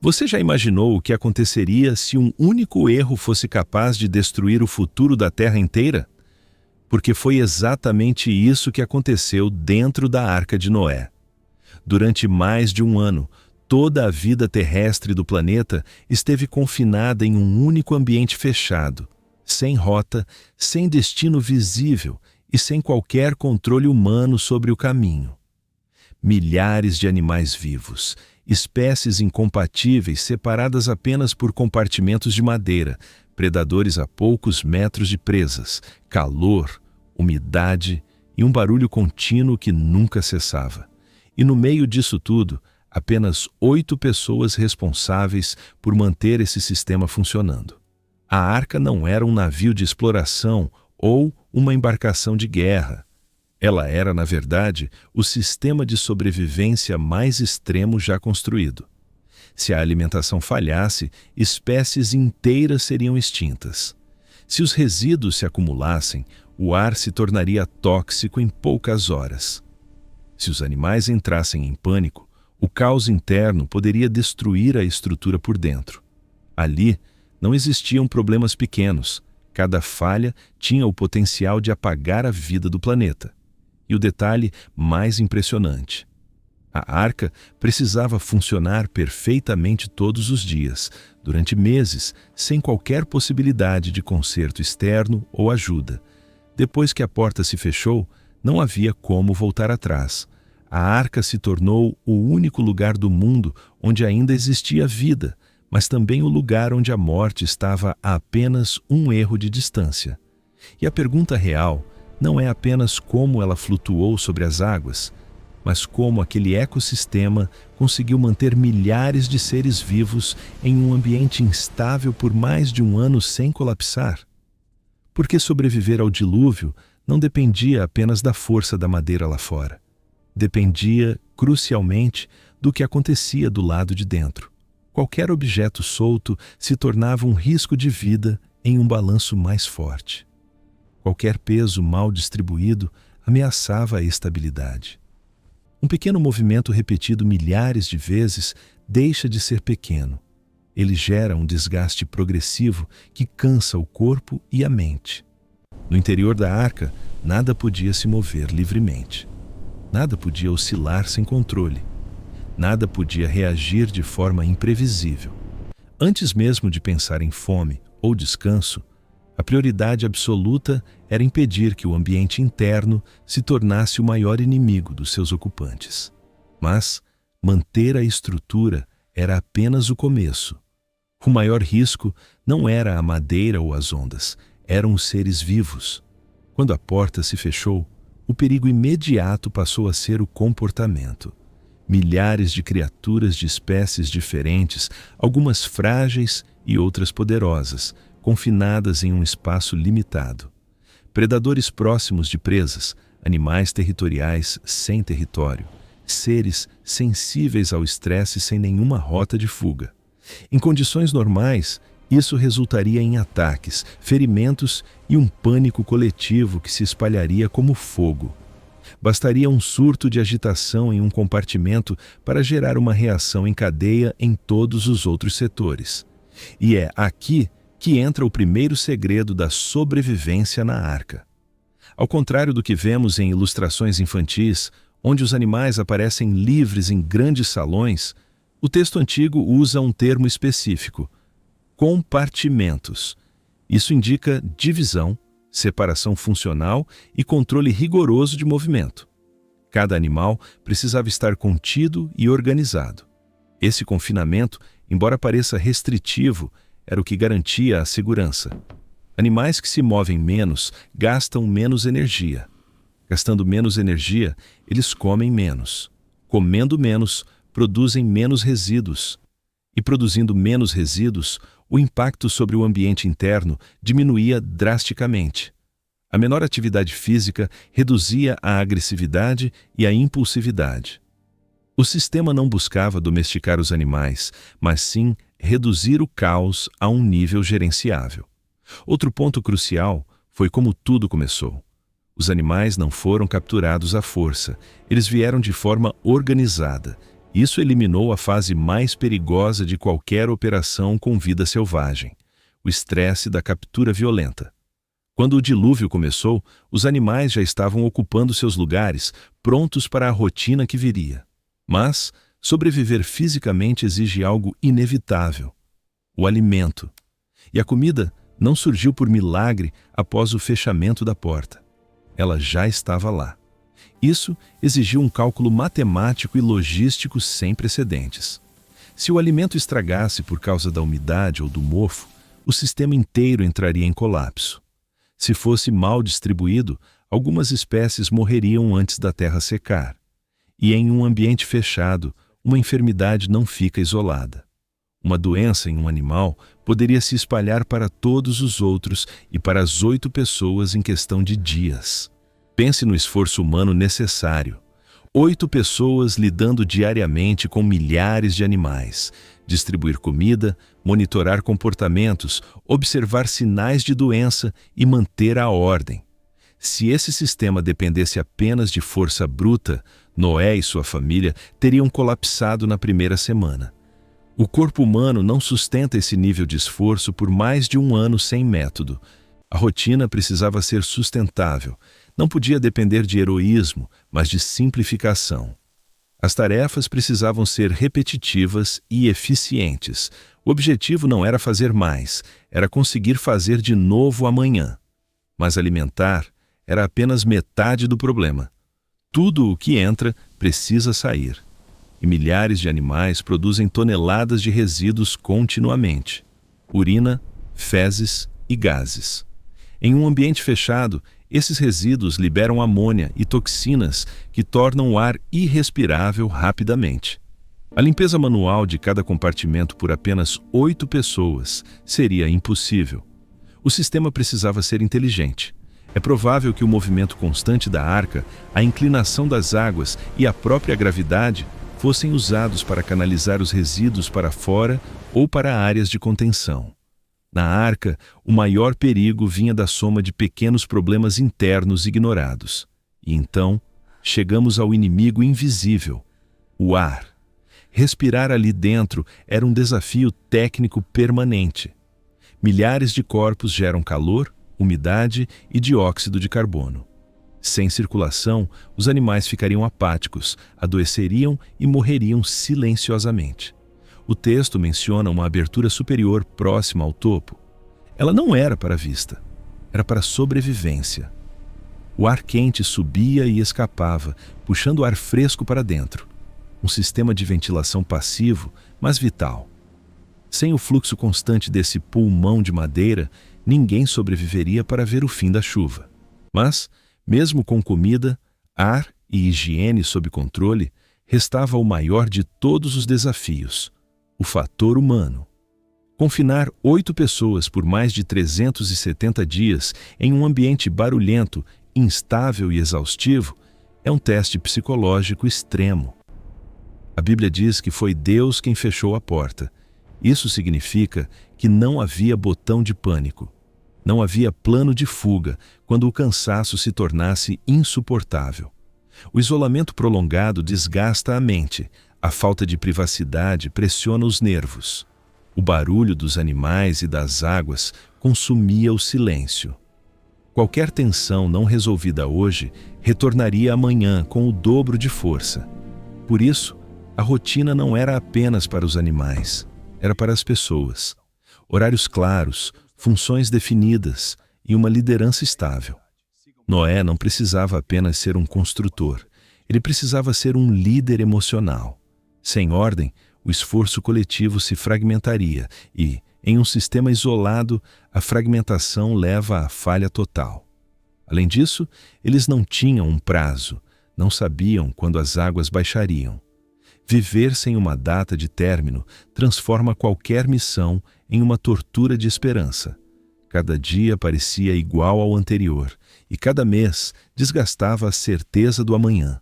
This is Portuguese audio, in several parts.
Você já imaginou o que aconteceria se um único erro fosse capaz de destruir o futuro da Terra inteira? Porque foi exatamente isso que aconteceu dentro da Arca de Noé. Durante mais de um ano, toda a vida terrestre do planeta esteve confinada em um único ambiente fechado, sem rota, sem destino visível e sem qualquer controle humano sobre o caminho. Milhares de animais vivos, espécies incompatíveis separadas apenas por compartimentos de madeira, predadores a poucos metros de presas, calor, umidade e um barulho contínuo que nunca cessava. E no meio disso tudo, apenas 8 pessoas responsáveis por manter esse sistema funcionando. A arca não era um navio de exploração ou uma embarcação de guerra. Ela era, na verdade, o sistema de sobrevivência mais extremo já construído. Se a alimentação falhasse, espécies inteiras seriam extintas. Se os resíduos se acumulassem, o ar se tornaria tóxico em poucas horas. Se os animais entrassem em pânico, o caos interno poderia destruir a estrutura por dentro. Ali, não existiam problemas pequenos. Cada falha tinha o potencial de apagar a vida do planeta. E o detalhe mais impressionante: a arca precisava funcionar perfeitamente todos os dias, durante meses, sem qualquer possibilidade de conserto externo ou ajuda. Depois que a porta se fechou, não havia como voltar atrás. A arca se tornou o único lugar do mundo onde ainda existia vida, mas também o lugar onde a morte estava a apenas um erro de distância. E a pergunta real não é apenas como ela flutuou sobre as águas, mas como aquele ecossistema conseguiu manter milhares de seres vivos em um ambiente instável por mais de um ano sem colapsar. Porque sobreviver ao dilúvio não dependia apenas da força da madeira lá fora. Dependia, crucialmente, do que acontecia do lado de dentro. Qualquer objeto solto se tornava um risco de vida em um balanço mais forte. Qualquer peso mal distribuído ameaçava a estabilidade. Um pequeno movimento repetido milhares de vezes deixa de ser pequeno. Ele gera um desgaste progressivo que cansa o corpo e a mente. No interior da arca, nada podia se mover livremente. Nada podia oscilar sem controle. Nada podia reagir de forma imprevisível. Antes mesmo de pensar em fome ou descanso, a prioridade absoluta era impedir que o ambiente interno se tornasse o maior inimigo dos seus ocupantes. Mas manter a estrutura era apenas o começo. O maior risco não era a madeira ou as ondas, eram os seres vivos. Quando a porta se fechou, o perigo imediato passou a ser o comportamento. Milhares de criaturas de espécies diferentes, algumas frágeis e outras poderosas, confinadas em um espaço limitado. Predadores próximos de presas, animais territoriais sem território, seres sensíveis ao estresse sem nenhuma rota de fuga. Em condições normais, isso resultaria em ataques, ferimentos e um pânico coletivo que se espalharia como fogo. Bastaria um surto de agitação em um compartimento para gerar uma reação em cadeia em todos os outros setores. E é aqui que entra o primeiro segredo da sobrevivência na arca. Ao contrário do que vemos em ilustrações infantis, onde os animais aparecem livres em grandes salões, o texto antigo usa um termo específico: compartimentos. Isso indica divisão, separação funcional e controle rigoroso de movimento. Cada animal precisava estar contido e organizado. Esse confinamento, embora pareça restritivo, era o que garantia a segurança. Animais que se movem menos gastam menos energia. Gastando menos energia, eles comem menos. Comendo menos, produzem menos resíduos. E produzindo menos resíduos, o impacto sobre o ambiente interno diminuía drasticamente. A menor atividade física reduzia a agressividade e a impulsividade. O sistema não buscava domesticar os animais, mas sim reduzir o caos a um nível gerenciável. Outro ponto crucial foi como tudo começou. Os animais não foram capturados à força, eles vieram de forma organizada, Isso eliminou a fase mais perigosa de qualquer operação com vida selvagem, o estresse da captura violenta. Quando o dilúvio começou, os animais já estavam ocupando seus lugares, prontos para a rotina que viria. Mas sobreviver fisicamente exige algo inevitável: o alimento. E a comida não surgiu por milagre após o fechamento da porta. Ela já estava lá. Isso exigiu um cálculo matemático e logístico sem precedentes. Se o alimento estragasse por causa da umidade ou do mofo, o sistema inteiro entraria em colapso. Se fosse mal distribuído, algumas espécies morreriam antes da terra secar. E em um ambiente fechado, uma enfermidade não fica isolada. Uma doença em um animal poderia se espalhar para todos os outros e para as 8 pessoas em questão de dias. Pense no esforço humano necessário. 8 pessoas lidando diariamente com milhares de animais, distribuir comida, monitorar comportamentos, observar sinais de doença e manter a ordem. Se esse sistema dependesse apenas de força bruta, Noé e sua família teriam colapsado na primeira semana. O corpo humano não sustenta esse nível de esforço por mais de um ano sem método. A rotina precisava ser sustentável. Não podia depender de heroísmo, mas de simplificação. As tarefas precisavam ser repetitivas e eficientes. O objetivo não era fazer mais, era conseguir fazer de novo amanhã. Mas alimentar era apenas metade do problema. Tudo o que entra precisa sair. E milhares de animais produzem toneladas de resíduos continuamente: urina, fezes e gases. Em um ambiente fechado, esses resíduos liberam amônia e toxinas que tornam o ar irrespirável rapidamente. A limpeza manual de cada compartimento por apenas 8 pessoas seria impossível. O sistema precisava ser inteligente. É provável que o movimento constante da arca, a inclinação das águas e a própria gravidade fossem usados para canalizar os resíduos para fora ou para áreas de contenção. Na arca, o maior perigo vinha da soma de pequenos problemas internos ignorados. E então, chegamos ao inimigo invisível: o ar. Respirar ali dentro era um desafio técnico permanente. Milhares de corpos geram calor, umidade e dióxido de carbono. Sem circulação, os animais ficariam apáticos, adoeceriam e morreriam silenciosamente. O texto menciona uma abertura superior próxima ao topo. Ela não era para a vista, era para a sobrevivência. O ar quente subia e escapava, puxando o ar fresco para dentro. Um sistema de ventilação passivo, mas vital. Sem o fluxo constante desse pulmão de madeira, ninguém sobreviveria para ver o fim da chuva. Mas, mesmo com comida, ar e higiene sob controle, restava o maior de todos os desafios: o fator humano. Confinar 8 pessoas por mais de 370 dias em um ambiente barulhento, instável e exaustivo é um teste psicológico extremo. A Bíblia diz que foi Deus quem fechou a porta. Isso significa que não havia botão de pânico. Não havia plano de fuga quando o cansaço se tornasse insuportável. O isolamento prolongado desgasta a mente. A falta de privacidade pressiona os nervos. O barulho dos animais e das águas consumia o silêncio. Qualquer tensão não resolvida hoje retornaria amanhã com o dobro de força. Por isso, a rotina não era apenas para os animais, era para as pessoas. Horários claros, funções definidas e uma liderança estável. Noé não precisava apenas ser um construtor, ele precisava ser um líder emocional. Sem ordem, o esforço coletivo se fragmentaria e, em um sistema isolado, a fragmentação leva à falha total. Além disso, eles não tinham um prazo, não sabiam quando as águas baixariam. Viver sem uma data de término transforma qualquer missão em uma tortura de esperança. Cada dia parecia igual ao anterior, e cada mês desgastava a certeza do amanhã.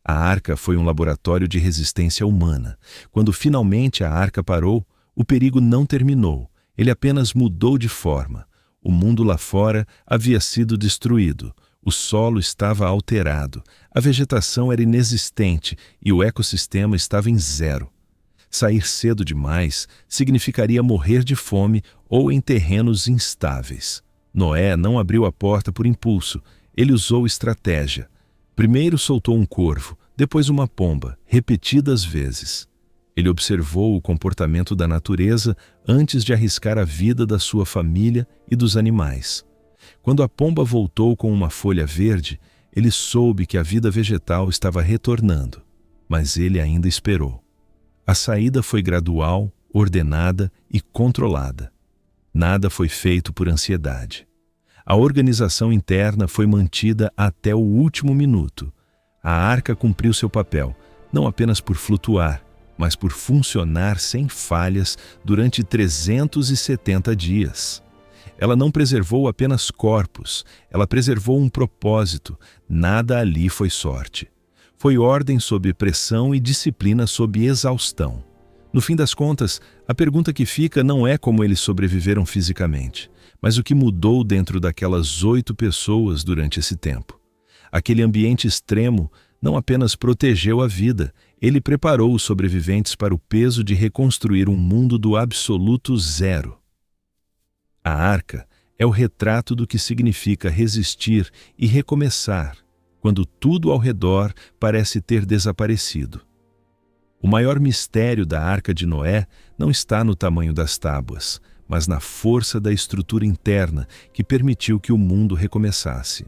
A arca foi um laboratório de resistência humana. Quando finalmente a arca parou, o perigo não terminou, ele apenas mudou de forma. O mundo lá fora havia sido destruído. O solo estava alterado, a vegetação era inexistente e o ecossistema estava em zero. Sair cedo demais significaria morrer de fome ou em terrenos instáveis. Noé não abriu a porta por impulso, ele usou estratégia. Primeiro soltou um corvo, depois uma pomba, repetidas vezes. Ele observou o comportamento da natureza antes de arriscar a vida da sua família e dos animais. Quando a pomba voltou com uma folha verde, ele soube que a vida vegetal estava retornando, mas ele ainda esperou. A saída foi gradual, ordenada e controlada. Nada foi feito por ansiedade. A organização interna foi mantida até o último minuto. A arca cumpriu seu papel, não apenas por flutuar, mas por funcionar sem falhas durante 370 dias. Ela não preservou apenas corpos, ela preservou um propósito. Nada ali foi sorte. Foi ordem sob pressão e disciplina sob exaustão. No fim das contas, a pergunta que fica não é como eles sobreviveram fisicamente, mas o que mudou dentro daquelas 8 pessoas durante esse tempo. Aquele ambiente extremo não apenas protegeu a vida, ele preparou os sobreviventes para o peso de reconstruir um mundo do absoluto zero. A arca é o retrato do que significa resistir e recomeçar, quando tudo ao redor parece ter desaparecido. O maior mistério da Arca de Noé não está no tamanho das tábuas, mas na força da estrutura interna que permitiu que o mundo recomeçasse.